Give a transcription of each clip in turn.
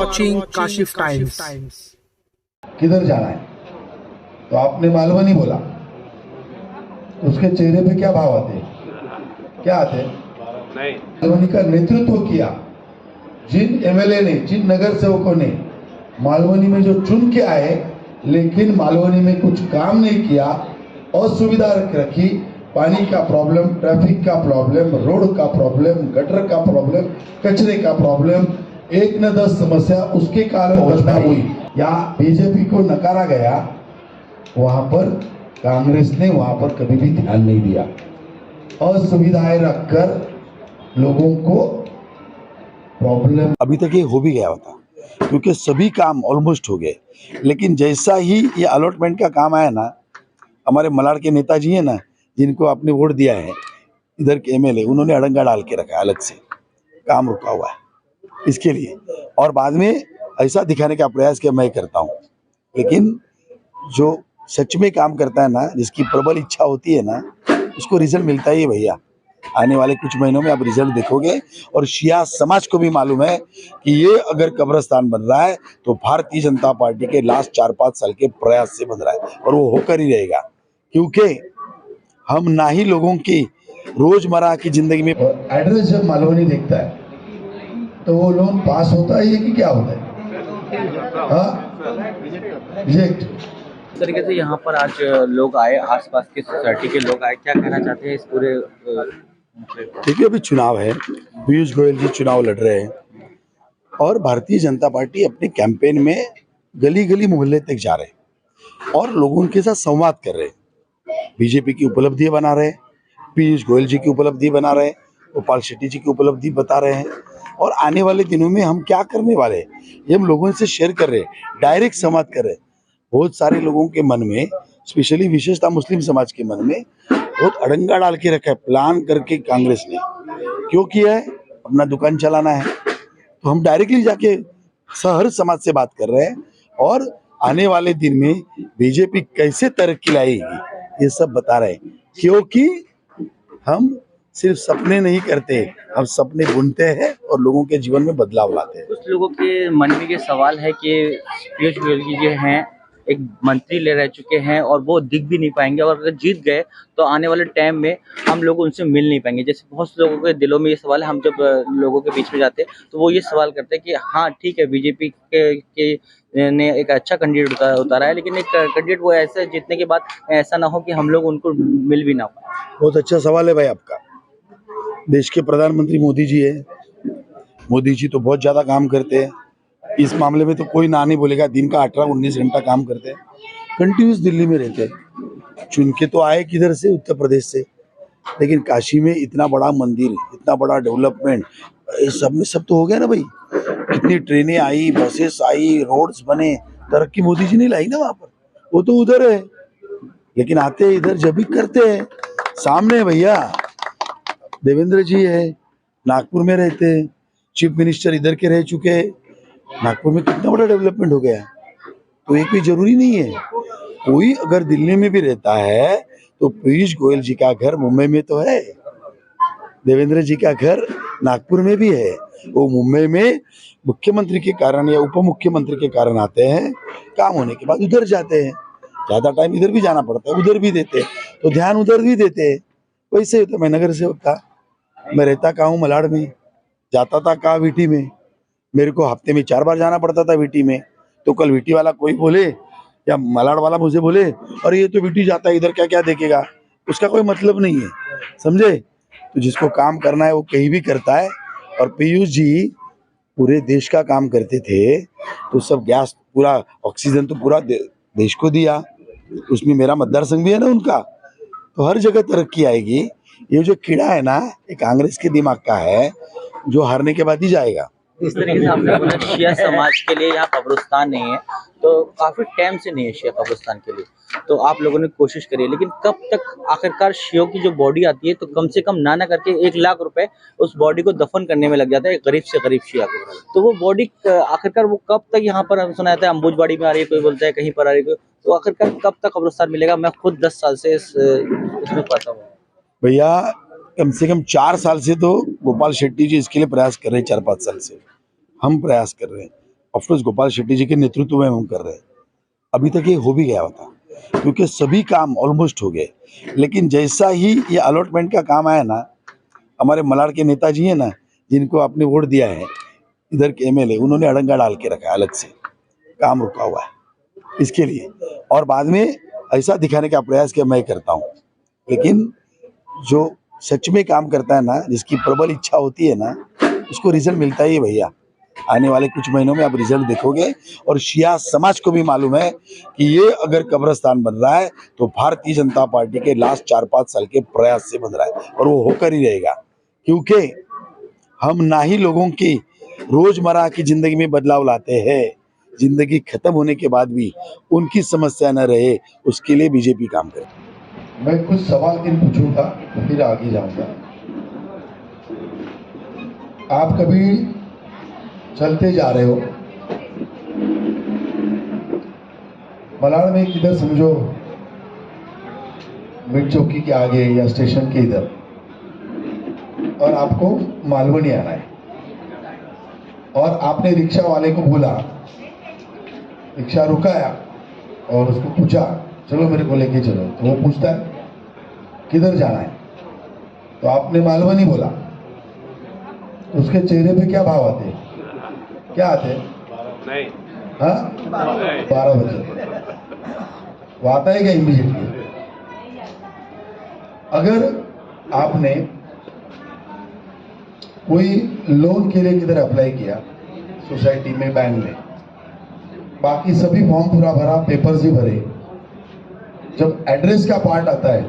watching Kashif Times. किधर जाना है? तो आपने मालवनी बोला, उसके चेहरे पे क्या भाव आते? क्या आते? नहीं। मालवनी का नेतृत्व किया जिन एमएलए ने, जिन नगर सेवकों ने मालवनी में जो चुन के आए, लेकिन मालवनी में कुछ काम नहीं किया, असुविधा रखी, पानी का प्रॉब्लम, ट्रैफिक का प्रॉब्लम, रोड का प्रॉब्लम, गटर का प्रॉब्लम, कचरे का प्रॉब्लम, एक न 10 समस्या उसके कारण घटना हुई या बीजेपी को नकारा गया, वहां पर कांग्रेस ने वहां पर कभी भी ध्यान नहीं दिया। असुविधाएं रखकर लोगों को प्रॉब्लम अभी तक ये हो भी गया होता क्योंकि सभी काम ऑलमोस्ट हो गए, लेकिन जैसा ही ये अलॉटमेंट का काम आया ना, हमारे मलाड के नेताजी हैं ना, जिनको आपने वोट दिया है, इधर के एमएलए, उन्होंने अड़ंगा डाल के रखा है, अलग से काम रुका हुआ है इसके लिए, और बाद में ऐसा दिखाने का प्रयास कि मैं करता हूँ, लेकिन जो सच में काम करता है ना, जिसकी प्रबल इच्छा होती है ना, उसको रिजल्ट मिलता ही है भैया। आने वाले कुछ महीनों में आप रिजल्ट देखोगे, और शिया समाज को भी मालूम है कि ये अगर कब्रिस्तान बन रहा है तो भारतीय जनता पार्टी के लास्ट 4-5 साल के प्रयास से बन रहा है, और वो होकर ही रहेगा, क्योंकि हम ना ही लोगों की रोजमर्रा की जिंदगी में एड्रेस जब मालवनी देखता है तो वो लोन पास होता है कि क्या होता है? रिजेक्ट। इस तरीके से यहाँ पर आज लोग आए, आसपास के सोसाइटी के लोग आए, क्या कहना चाहते हैं इस पूरे? देखिए, अभी चुनाव है, पीयूष गोयल जी चुनाव लड़ रहे हैं, और भारतीय जनता पार्टी अपने कैंपेन में गली गली मोहल्ले तक जा रहे हैं और लोगों के साथ संवाद कर रहे हैं। बीजेपी की उपलब्धि बना रहे हैं, पीयूष गोयल जी की उपलब्धि बना रहे हैं, गोपाल शेट्टी जी की उपलब्धि बता रहे हैं, और आने वाले दिनों में हम क्या करने वाले हैं ये हम लोगों से शेयर कर रहे हैं, डायरेक्ट संवाद कर रहे हैं। बहुत सारे लोगों के मन में, स्पेशली विशेषता मुस्लिम समाज के मन में बहुत अड़ंगा डाल के रखा है, प्लान करके कांग्रेस ने क्यों किया है, अपना दुकान चलाना है। तो हम डायरेक्टली जाके हर समाज से बात कर रहे हैं, और आने वाले दिन में बीजेपी कैसे तरक्की लाएगी ये सब बता रहे हैं, क्योंकि हम सिर्फ सपने नहीं करते, हम सपने बुनते हैं और लोगों के जीवन में बदलाव लाते हैं। कुछ लोगों के मन में ये सवाल है कि पीयूष गोयल जी जो हैं एक मंत्री ले रह चुके हैं और वो दिख भी नहीं पाएंगे, और अगर जीत गए तो आने वाले टाइम में हम लोग उनसे मिल नहीं पाएंगे। जैसे बहुत से लोगों के दिलों में ये सवाल है, हम जब लोगों के बीच में जाते हैं तो वो ये सवाल करते हैं कि हाँ ठीक है, बीजेपी के ने एक अच्छा कैंडिडेट उतारा है, लेकिन एक कैंडिडेट वो ऐसे जीतने के बाद ऐसा ना हो कि हम लोग उनको मिल भी ना पाए। बहुत अच्छा सवाल है भाई आपका। देश के प्रधानमंत्री मोदी जी है, मोदी जी तो बहुत ज्यादा काम करते हैं, इस मामले में तो कोई ना नहीं बोलेगा। दिन का 18-19 घंटा काम करते हैं, कंटिन्यूस दिल्ली में रहते हैं, चुन के तो आए किधर से, उत्तर प्रदेश से, लेकिन काशी में इतना बड़ा मंदिर, इतना बड़ा डेवलपमेंट, सब में सब तो हो गया ना भाई। कितनी ट्रेनें आई, बसेस आई, रोड्स बने, तरक्की मोदी जी ने लाई ना वहां पर, वो तो उधर है, लेकिन आते इधर जब भी करते हैं। सामने है भैया, देवेंद्र जी है, नागपुर में रहते हैं, चीफ मिनिस्टर इधर के रह चुके हैं, नागपुर में कितना बड़ा डेवलपमेंट हो गया है। तो एक भी जरूरी नहीं है, कोई अगर दिल्ली में भी रहता है तो पीयूष गोयल जी का घर मुंबई में तो है, देवेंद्र जी का घर नागपुर में भी है। वो मुंबई में मुख्यमंत्री के कारण या उप मुख्यमंत्री के कारण आते हैं, काम होने के बाद उधर जाते हैं, ज्यादा टाइम इधर भी जाना पड़ता है, उधर भी देते हैं तो ध्यान उधर भी देते हैं। वैसे ही तो मैं नगर सेवक था, मैं रहता कहाँ हूँ, मलाड में, जाता था कहाँ, वीटी में, मेरे को हफ्ते में 4 बार जाना पड़ता था वीटी में। तो कल वीटी वाला कोई बोले या मलाड वाला मुझे बोले, और ये तो वीटी जाता है, इधर क्या क्या देखेगा, उसका कोई मतलब नहीं है, समझे। तो जिसको काम करना है वो कहीं भी करता है, और पीयूष जी पूरे देश का काम करते थे, तो सब गैस, पूरा ऑक्सीजन तो पूरा देश को दिया, उसमें मेरा मतदार संघ भी है ना उनका, तो हर जगह तरक्की आएगी। ये जो कीड़ा है ना, ये कांग्रेस के दिमाग का है, जो हारने के बाद ही जाएगा। इस तरीके से आपने बोला शिया समाज के लिए यहाँ कब्रिस्तान नहीं है, तो काफी टाइम से नहीं है शिया कब्रिस्तान के लिए, तो आप लोगों ने कोशिश करी है, लेकिन कब तक आखिरकार शियों की जो बॉडी आती है तो कम से कम ना करके 1 लाख रुपए उस बॉडी को दफन करने में लग जाता है, गरीब से गरीब शिया को, तो वो बॉडी आखिरकार वो कब तक यहाँ पर सुना जाता है अंबुजबाड़ी में आ रही है, कोई बोलता है कहीं पर आ रही है, तो आखिरकार कब तक कब्रिस्तान मिलेगा? मैं खुद 10 साल से इसमें पढ़ता हूँ भैया, कम से कम 4 साल से तो गोपाल शेट्टी जी इसके लिए प्रयास कर रहे हैं, 4-5 साल से हम प्रयास कर रहे हैं। ऑफकोर्स गोपाल शेट्टी जी के नेतृत्व में हम कर रहे हैं। अभी तक ये हो भी गया होता क्योंकि सभी काम ऑलमोस्ट हो गए, लेकिन जैसा ही ये अलॉटमेंट का काम आया ना, हमारे मलाड के नेताजी हैं ना, जिनको आपने वोट दिया है, इधर के एमएलए, उन्होंने अड़ंगा डाल के रखा है, अलग से काम रुका हुआ है इसके लिए, और बाद में ऐसा दिखाने का प्रयास कि मैं करता हूँ। लेकिन जो सच में काम करता है ना, जिसकी प्रबल इच्छा होती है ना, उसको रिजल्ट मिलता ही है भैया। आने वाले कुछ महीनों में आप रिजल्ट देखोगे, और शिया समाज को भी मालूम है कि ये अगर कब्रिस्तान बन रहा है तो भारतीय जनता पार्टी के लास्ट 4-5 साल के प्रयास से बन रहा है, और वो होकर ही रहेगा। क्योंकि हम ना ही लोगों की रोजमर्रा की जिंदगी में बदलाव लाते हैं, जिंदगी खत्म होने के बाद भी उनकी समस्या न रहे, उसके लिए बीजेपी काम करे। मैं कुछ सवाल इन पूछूंगा, फिर आगे जाऊंगा। आप कभी चलते जा रहे हो, मलाड में किधर समझो, मिड चौकी के आगे या स्टेशन के इधर, और आपको मालवनी आना है, और आपने रिक्शा वाले को बोला, रिक्शा रुकाया और उसको पूछा चलो मेरे को लेके चलो, तो वो पूछता है किधर जाना है, तो आपने मालवनी बोला, उसके चेहरे पे क्या भाव आते हैं? क्या आते हैं? नहीं। हाँ, 12 बजे वो आता है क्या इमीडिएटली? अगर आपने कोई लोन के लिए किधर अप्लाई किया, सोसाइटी में, बैंक में, बाकी सभी फॉर्म पूरा भरा, पेपर्स भी भरे, जब एड्रेस का पार्ट आता है,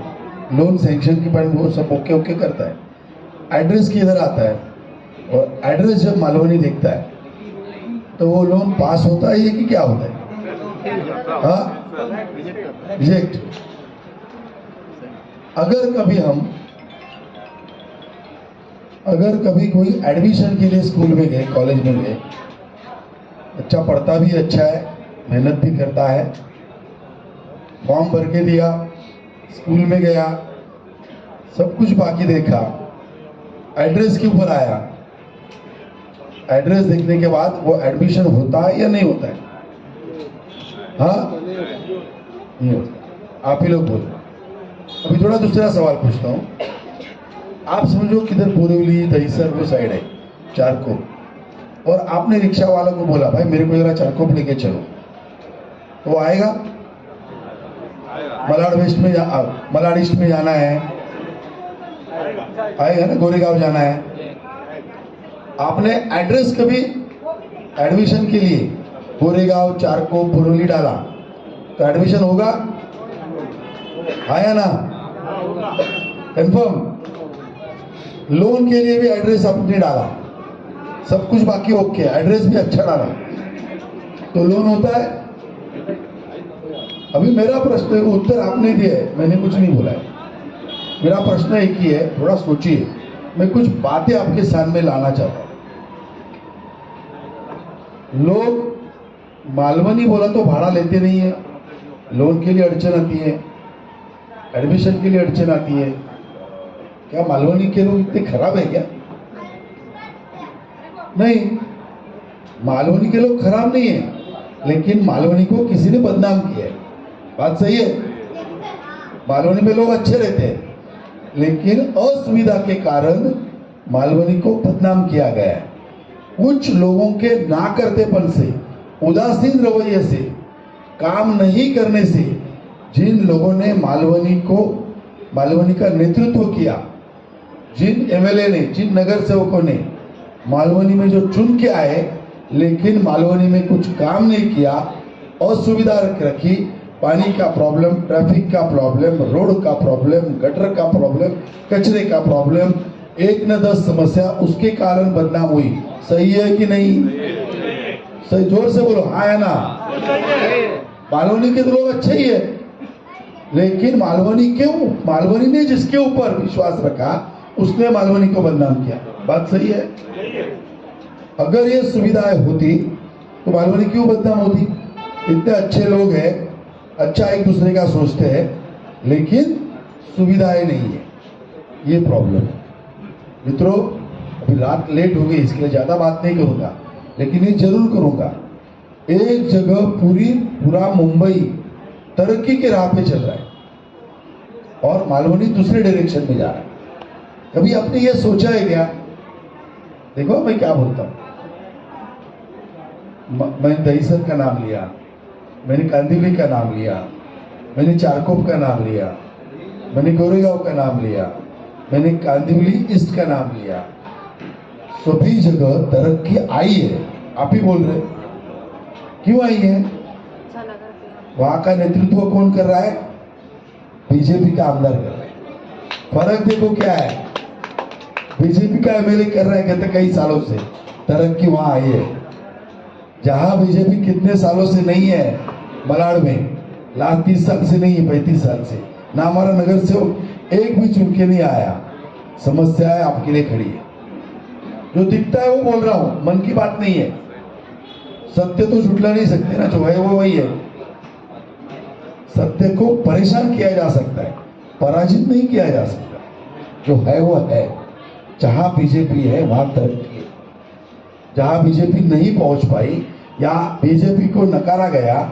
लोन सैंक्शन की पार्ट, वो सब ओके ओके करता है, एड्रेस किधर आता है, और एड्रेस जब मालवनी देखता है तो वो लोन पास होता है कि क्या होता है? हाँ, रिजेक्ट। अगर कभी कोई एडमिशन के लिए स्कूल में गए, कॉलेज में गए, बच्चा पढ़ता भी अच्छा है, मेहनत भी करता है, फॉर्म भर के दिया, स्कूल में गया, सब कुछ बाकी देखा, एड्रेस के ऊपर आया, एड्रेस देखने के बाद वो एडमिशन होता है या नहीं होता है? हाँ, नहीं होता। आप ही लोग बोलो। अभी थोड़ा दूसरा सवाल पूछता हूँ। आप समझो किधर बोरीवली, दहीसर वो साइड है, चारकोप, और आपने रिक्शा वाला को बोला भाई मेरे को जरा चारकोप लेके चलो, तो वो आएगा? मलाड वेस्ट में मलाड ईस्ट में जाना है, आएगा ना? गोरेगांव जाना है, आपने एड्रेस कभी एडमिशन के लिए गोरेगांव, चारकोप, बोरीवली डाला तो एडमिशन होगा? आया ना? कंफर्म? लोन के लिए भी एड्रेस आपने डाला, सब कुछ बाकी ओके, एड्रेस भी अच्छा डाला, तो लोन होता है? अभी मेरा प्रश्न, उत्तर आपने दिया है, मैंने कुछ नहीं बोला है। मेरा प्रश्न एक ही है, थोड़ा सोचिए, मैं कुछ बातें आपके सामने लाना चाहता हूं। लोग मालवनी बोला तो भाड़ा लेते नहीं है, लोन के लिए अड़चन आती है, एडमिशन के लिए अड़चन आती है। क्या मालवनी के लोग इतने खराब है क्या? नहीं, मालवनी के लोग खराब नहीं है, लेकिन मालवनी को किसी ने बदनाम किया है। बात सही है, मालवनी में लोग अच्छे रहते हैं, लेकिन असुविधा के कारण मालवनी को बदनाम किया गया है। कुछ लोगों के ना करतेपन से, उदासीन रवैये से, काम नहीं करने से, जिन लोगों ने मालवनी का नेतृत्व किया, जिन एमएलए ने, जिन नगर सेवकों ने मालवनी में जो चुन के आए, लेकिन मालवनी में कुछ काम नहीं किया, असुविधा रखी, पानी का प्रॉब्लम, ट्रैफिक का प्रॉब्लम, रोड का प्रॉब्लम, गटर का प्रॉब्लम, कचरे का प्रॉब्लम, 1 न 10 समस्या, उसके कारण बदनाम हुई। सही है कि नहीं? सही, जोर से बोलो, हाँ या ना? मालवनी के तो लोग अच्छे ही है, लेकिन मालवनी ने जिसके ऊपर विश्वास रखा, उसने मालवनी को बदनाम किया। बात सही है? अगर ये सुविधाएं होती तो मालवनी क्यों बदनाम होती? इतने अच्छे लोग हैं, अच्छा एक दूसरे का सोचते हैं, लेकिन सुविधाएं नहीं है, ये प्रॉब्लम है। मित्रों, अभी रात लेट हो गई, इसके लिए ज्यादा बात नहीं करूंगा, लेकिन ये जरूर करूंगा एक जगह पूरा मुंबई तरक्की के राह पे चल रहा है और मालवनी दूसरे डायरेक्शन में जा रहा है। कभी आपने ये सोचा है क्या? देखो मैं क्या बोलता हूं, मैंने दहीसर का नाम लिया, मैंने कांदिवली का नाम लिया, मैंने चारकोप का नाम लिया, मैंने गोरेगांव का नाम लिया, मैंने कांदिवली ईस्ट का नाम लिया। सभी जगह तरक्की आई है। आप ही बोल रहे, क्यों आई है? वहां का नेतृत्व कौन कर रहा है? बीजेपी का आमदार कर रहा है। फर्क देखो क्या है, बीजेपी का एमएलए कर रहा है कहते कई सालों से, तरक्की वहां आई है। जहां बीजेपी कितने सालों से नहीं है, मलाड में लास्ट 30 साल से नहीं है, 35 साल से ना हमारा नगर सेवक एक भी चुन के नहीं आया। समस्या है आपके लिए खड़ी है, जो दिखता है वो बोल रहा हूं, मन की बात नहीं है। सत्य तो झुटला नहीं सकते ना, जो है वो वही है। सत्य को परेशान किया जा सकता है, पराजित नहीं किया जा सकता। जो है वो है। जहां बीजेपी है वहां तरक्की है। जहां बीजेपी नहीं पहुंच पाई या बीजेपी को नकारा गया,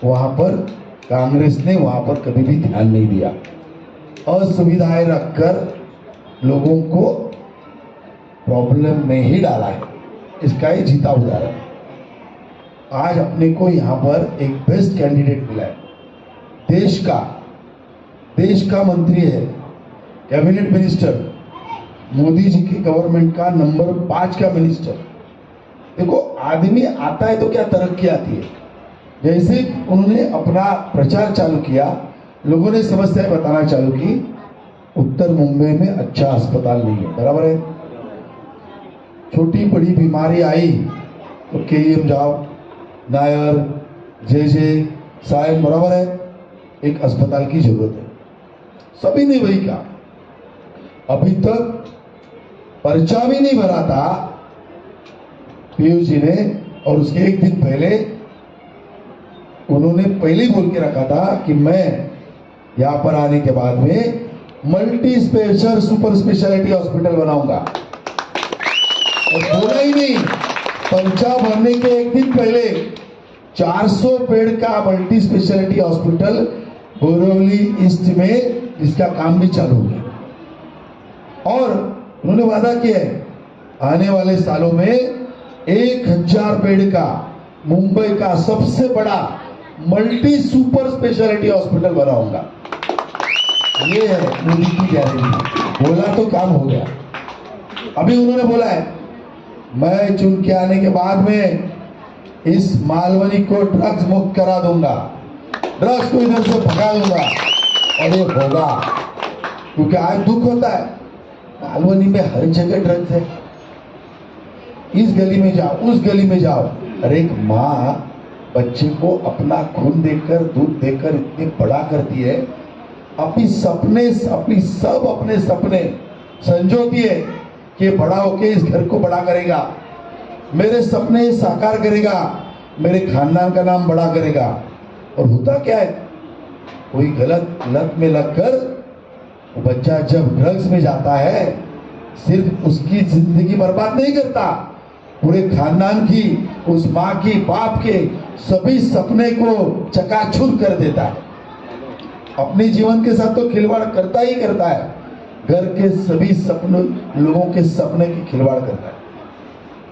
वहां पर कांग्रेस ने वहां पर कभी भी ध्यान नहीं दिया। असुविधाएं रखकर लोगों को प्रॉब्लम में ही डाला है। इसका ही जीता उदाहरण। आज अपने को यहां पर एक बेस्ट कैंडिडेट मिला है। देश का मंत्री है, कैबिनेट मिनिस्टर, मोदी जी की गवर्नमेंट का नंबर 5 का मिनिस्टर। देखो आदमी आता है तो क्या तरक्की आती है। जैसे उन्होंने अपना प्रचार चालू किया, लोगों ने समस्याएं बताना चालू की। उत्तर मुंबई में अच्छा अस्पताल नहीं है, बराबर है। छोटी बड़ी बीमारी आई तो केईएम जाओ, नायर, जे साहेब, बराबर है। एक अस्पताल की जरूरत है, सभी ने वही कहा। अभी तक पर्चा भी नहीं भरा था पीयूष जी ने, और उसके एक दिन पहले उन्होंने पहले ही बोल के रखा था कि मैं यहां पर आने के बाद में multi special super speciality hospital बनाऊंगा। और बोला ही नहीं, पर्चा भरने के एक दिन पहले 400 बेड का multi speciality hospital Borivali east में, जिसका काम भी चालू हो गया। और उन्होंने वादा किया है आने वाले सालों में 1000 बेड का मुंबई का सबसे बड़ा मल्टी सुपर स्पेशलिटी हॉस्पिटल बनाऊंगा। ये है मोदी की गारंटी। बोला तो काम हो गया। अभी उन्होंने बोला है मैं चुन के आने के बाद में इस मालवनी को ड्रग्स मुक्त करा दूंगा, ड्रग्स को इधर से भगा दूंगा। और ये होगा, क्योंकि आज दुख होता है मालवनी में हर जगह ड्रग्स है। इस गली में जाओ, उस गली में जाओ। अरे एक माँ बच्चे को अपना खून देकर, दूध देकर इतने बड़ा करती है, अपने सपने संजोती है कि बड़ा होके इस घर को बड़ा करेगा, मेरे सपने साकार करेगा, मेरे खानदान का नाम बड़ा करेगा। और होता क्या है, कोई गलत लत में लगकर वो बच्चा जब ड्रग्स में जाता है, सिर्फ उसकी जिंदगी बर्बाद नहीं करता, पूरे खानदान की, उस माँ की, बाप के सभी सपने को चकाचूर कर देता है। अपने जीवन के साथ तो खिलवाड़ करता ही करता है, घर के सभी सपनों, लोगों के सपने की खिलवाड़ करता है।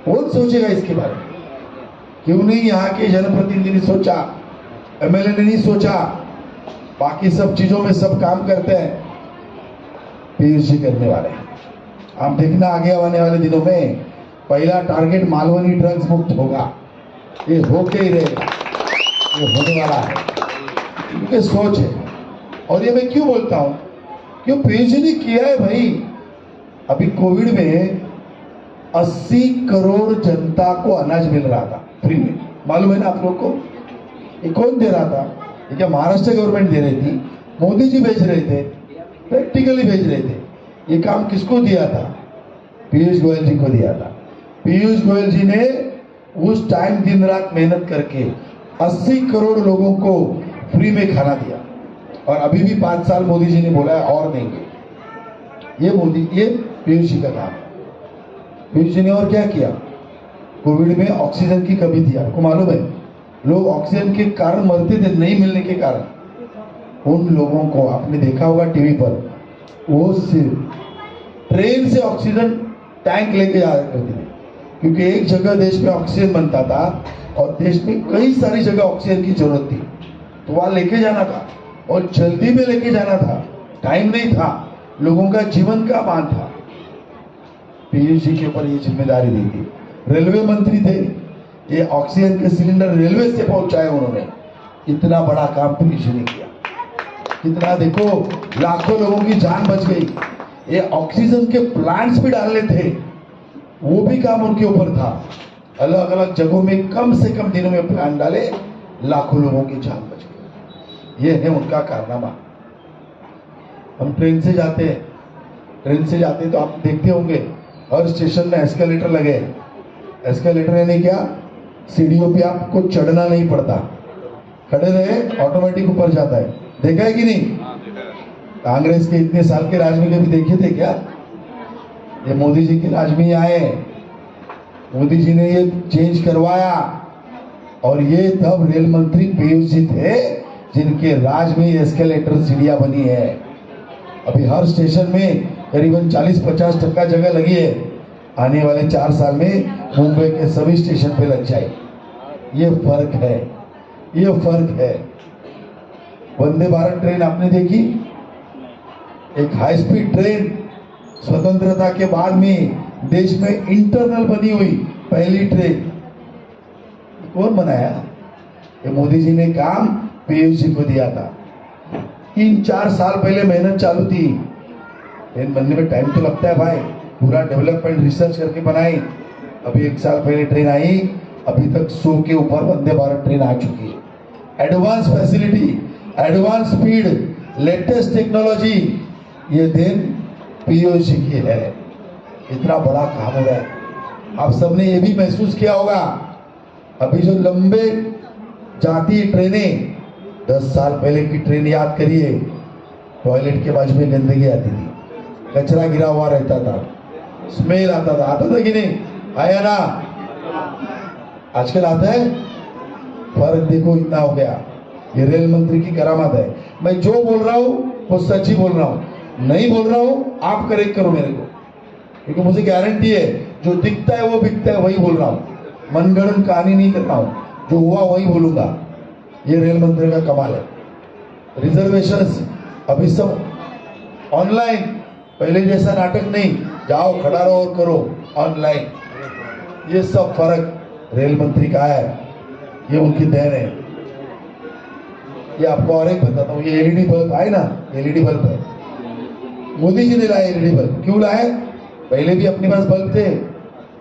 कौन सोचेगा इसके बारे में? क्यों नहीं यहाँ के जनप्रतिनिधि ने सोचा, एमएलए ने नहीं सोचा? बाकी सब चीजों में सब काम करते हैं, पीयूष जी करने वाले हैं। आप देखना आगे आने वाले दिनों में पहला टारगेट मालवनी ड्रग्स मुक्त होगा। ये होके ही रहेगा, ये होने वाला है, क्योंकि सोच है। और ये मैं क्यों बोलता हूं, क्यों पीयूष जी ने किया है भाई। अभी कोविड में 80 करोड़ जनता को अनाज मिल रहा था फ्री में, मालूम है ना आप लोग को? ये कौन दे रहा था? ये क्या महाराष्ट्र गवर्नमेंट दे रही थी? मोदी जी भेज रहे थे, प्रैक्टिकली भेज रहे थे। ये काम किसको दिया था? पीयूष गोयल जी को दिया था। पीयूष गोयल जी ने उस टाइम दिन रात मेहनत करके 80 करोड़ लोगों को फ्री में खाना दिया। और अभी भी 5 साल मोदी जी ने बोला है और देंगे। ये पीयूष जी का काम है। पीयूष जी ने और क्या किया? कोविड में ऑक्सीजन की कमी थी, आपको मालूम है, लोग ऑक्सीजन के कारण मरते थे, नहीं मिलने के कारण। उन लोगों को आपने देखा होगा टीवी पर, वो सिर्फ ट्रेन से ऑक्सीजन टैंक लेके जाया करते थे, क्योंकि एक जगह देश में ऑक्सीजन बनता था और देश में कई सारी जगह ऑक्सीजन की जरूरत थी, तो वहां लेके जाना था और जल्दी में लेके जाना था, टाइम नहीं था, लोगों का जीवन का मान था। पीयूष जी के ऊपर ये जिम्मेदारी दी थी। रेलवे मंत्री थे, ये ऑक्सीजन के सिलेंडर रेलवे से पहुंचाए उन्होंने। इतना बड़ा काम पीयूष जी ने किया, कितना देखो, लाखों लोगों की जान बच गई। ये ऑक्सीजन के प्लांट्स भी डालने थे, वो भी काम उनके ऊपर था। अलग अलग जगहों में कम से कम दिनों में प्लांट डाले, लाखों लोगों की जान बच गई। ये है उनका कारनामा। हम ट्रेन से जाते हैं, तो आप देखते होंगे हर स्टेशन में एस्केलेटर लगे हैं। एस्केलेटर यानी क्या, सीढ़ियों पे आपको चढ़ना नहीं पड़ता, खड़े रहे ऑटोमेटिक ऊपर जाता है। देखा है कि नहीं? कांग्रेस के इतने साल के राज में कभी देखे थे क्या? ये मोदी जी के राज में आए, मोदी जी ने ये चेंज करवाया, और ये तब रेल मंत्री पीयूष जी थे जिनके राज में एस्केलेटर सीढ़ियां बनी है। अभी हर स्टेशन में करीबन 40-50% जगह लगी है, आने वाले 4 साल में मुंबई के सभी स्टेशन पे लग जाएगी। ये फर्क है, ये फर्क है। वंदे भारत ट्रेन आपने देखी, एक हाई स्पीड ट्रेन स्वतंत्रता के बाद में देश में इंटरनल बनी हुई पहली ट्रेन कौन बनाया? ये मोदी जी ने काम पीयूष जी को दिया था। 3-4 साल पहले मेहनत चालू थी, ट्रेन बनने में टाइम तो लगता है भाई, पूरा डेवलपमेंट रिसर्च करके बनाई। अभी 1 साल पहले ट्रेन आई, अभी तक 100 के ऊपर वंदे भारत ट्रेन आ चुकी है। Advance facility, advance speed, latest technology, ये देन पीयूष जी की है। इतना बड़ा काम हो रहा है। आप सबने ये भी महसूस किया होगा, अभी जो लंबे जाती ट्रेनें, 10 साल पहले की ट्रेन याद करिए, टॉयलेट के बाजू में गंदगी आती थी, कचरा गिरा हुआ रहता था, स्मेल आता था कि नहीं? आया ना? आजकल आता है? फर्क देखो इतना हो गया। ये रेल मंत्री की करामात है। मैं जो बोल रहा हूं वो सच ही बोल रहा हूं, नहीं बोल रहा हूं आप करेक्ट करो मेरे को, क्योंकि मुझे गारंटी है जो दिखता है वो बिकता है, वही बोल रहा हूं। मनगढ़ंत कहानी नहीं कर रहा हूं, जो हुआ वही बोलूंगा। ये रेल मंत्री का कमाल है। रिजर्वेशंस अभी सब ऑनलाइन, पहले जैसा नाटक नहीं, जाओ खड़ा रहो और करो, ऑनलाइन। ये सब फर्क रेल मंत्री का है, ये उनकी देन है। ये आपको और एक बताता हूँ, ये एलईडी बल्ब आए ना, एलईडी बल्ब है, मोदी जी ने लाए एलईडी बल्ब। क्यों लाए? पहले भी अपने पास बल्ब थे,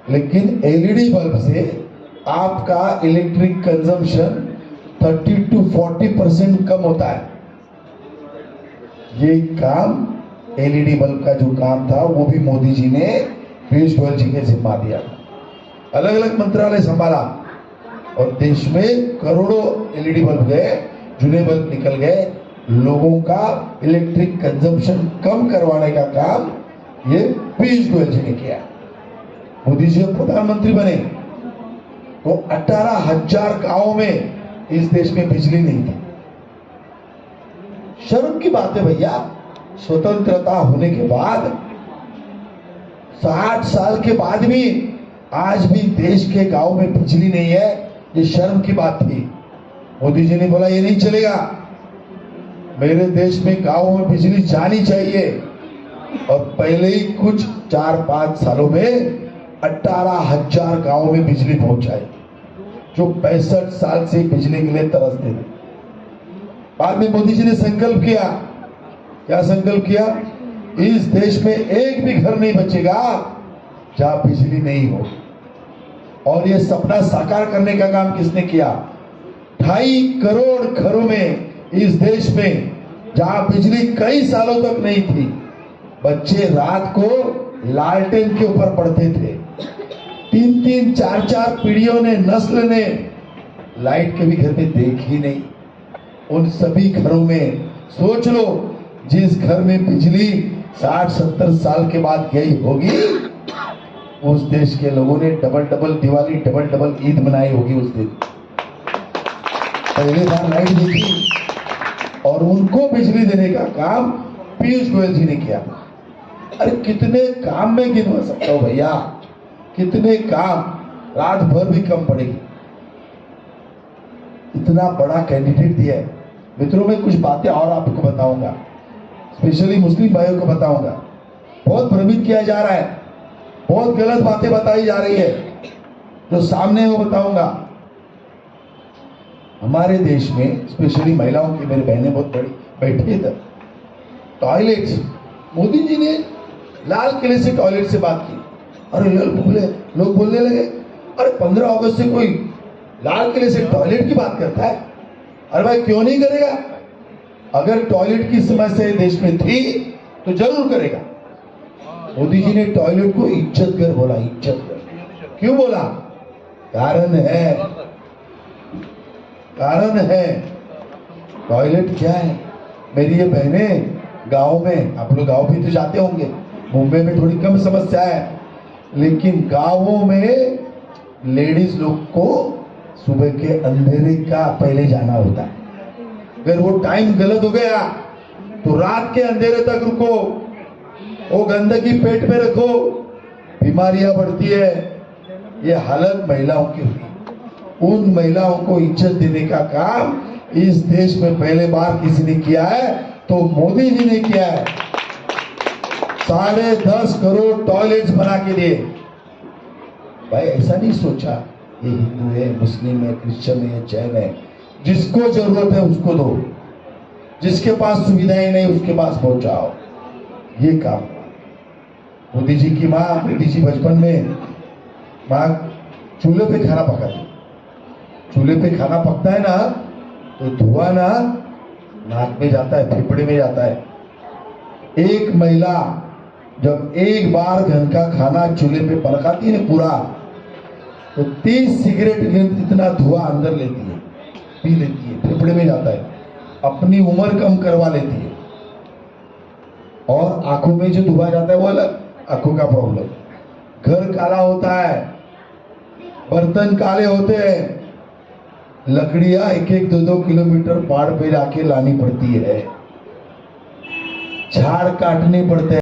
लेकिन एलईडी बल्ब से आपका इलेक्ट्रिक कंजम्पशन 30 to 40% कम होता है। ये काम एलईडी बल्ब का जो काम था वो भी मोदी जी ने पीयूष गोयल जी के जिम्मा दिया। अलग अलग मंत्रालय संभाला और देश में करोड़ों एलईडी बल्ब गए, जूने बल्ब निकल गए। लोगों का इलेक्ट्रिक कंजम्पशन कम करवाने का काम ये पीयूष गोयल जी ने किया। मोदी जी प्रधानमंत्री बने तो 18,000 गांवों में इस देश में बिजली नहीं थी। शर्म की बात है भैया, स्वतंत्रता होने के बाद 60 साल के बाद भी आज भी देश के गांव में बिजली नहीं है, ये शर्म की बात थी। मोदी जी ने बोला ये नहीं चलेगा, मेरे देश में गांवों में बिजली जानी चाहिए, और पहले ही कुछ 4-5 सालों में 18,000 गांवों में बिजली पहुंचाई, जो 65 साल से बिजली के लिए तरसते थे। बाद में मोदी जी ने संकल्प किया, क्या संकल्प किया? इस देश में एक भी घर नहीं बचेगा जहां बिजली नहीं हो। और ये सपना साकार करने का काम किसने किया? 2.5 करोड़ घरों में इस देश में जहां बिजली कई सालों तक नहीं थी, बच्चे रात को लालटेन के ऊपर पढ़ते थे। 3-3, 4-4 पीढ़ियों ने, नस्ल ने लाइट कभी घर में देखी नहीं। उन सभी घरों में सोच लो, जिस घर में बिजली 60-70 साल के बाद गई होगी, उस देश के लोगों ने double double Diwali, double double Eid मनाई होगी उस दिन। पहली बार लाइट देखी और उनको बिजली देने का काम पीयूष गोयल जी ने किया। अरे कितने काम में गिनवा सकता हूं भैया, कितने काम, रात भर भी कम पड़ेगी। इतना बड़ा कैंडिडेट दिया है। मित्रों, में कुछ बातें और आपको बताऊंगा, स्पेशली मुस्लिम भाइयों को बताऊंगा। बहुत भ्रमित किया जा रहा है, बहुत गलत बातें बताई जा रही है, जो सामने है वो बताऊंगा। हमारे देश में स्पेशली महिलाओं की, मेरी बहनें बहुत बड़ी बैठी है इधर, टॉयलेट्स, मोदी जी ने लाल किले से टॉयलेट से बात की। अरे लोग बोलने लगे, अरे 15 अगस्त से कोई लाल किले से टॉयलेट की बात करता है? अरे भाई क्यों नहीं करेगा? अगर टॉयलेट की समस्या देश में थी तो जरूर करेगा। मोदी जी ने टॉयलेट को इज्जत कर बोला, इज्जत कर। क्यों बोला? कारण है, कारण है। टॉयलेट क्या है? मेरी ये बहनें गांव में, आप लोग गांव भी तो जाते होंगे, मुंबई में थोड़ी कम समस्या है, लेकिन गांवों में लेडीज लोग को सुबह के अंधेरे का पहले जाना होता है। अगर वो टाइम गलत हो गया तो रात के अंधेरे तक रुको, वो गंदगी पेट में रखो, बीमारियां बढ़ती है। ये हालत महिलाओं की हुई। उन महिलाओं को इज्जत देने का काम इस देश में पहले बार किसी ने किया है तो मोदी जी ने किया है। 10.5 करोड़ टॉयलेट्स बना के दिए। भाई ऐसा नहीं सोचा ये हिंदू है, मुस्लिम है, क्रिश्चियन है, जैन है, जिसको जरूरत है उसको दो, जिसके पास सुविधाएं नहीं उसके पास पहुंचाओ। ये काम मोदी जी की माँ, मोदी जी बचपन में माँ चूल्हे पे खाना पकाती। चूल्हे पे खाना पकता है ना तो धुआं ना नाक में जाता है, फेफड़े में जाता है। एक महिला जब एक बार घर का खाना चूल्हे पे पकाती है पूरा, तो 30 सिगरेट इतना धुआं अंदर लेती है, पी लेती है, फेफड़े में जाता है, अपनी उम्र कम करवा लेती है। और आंखों में जो धुआं जाता है वो अलग, आंखों का प्रॉब्लम। घर काला होता है, बर्तन काले होते हैं, लकड़ियां 1-1, 2-2 किलोमीटर पहाड़ पे जाके लानी पड़ती है, झाड़ काटने पड़ते हैं।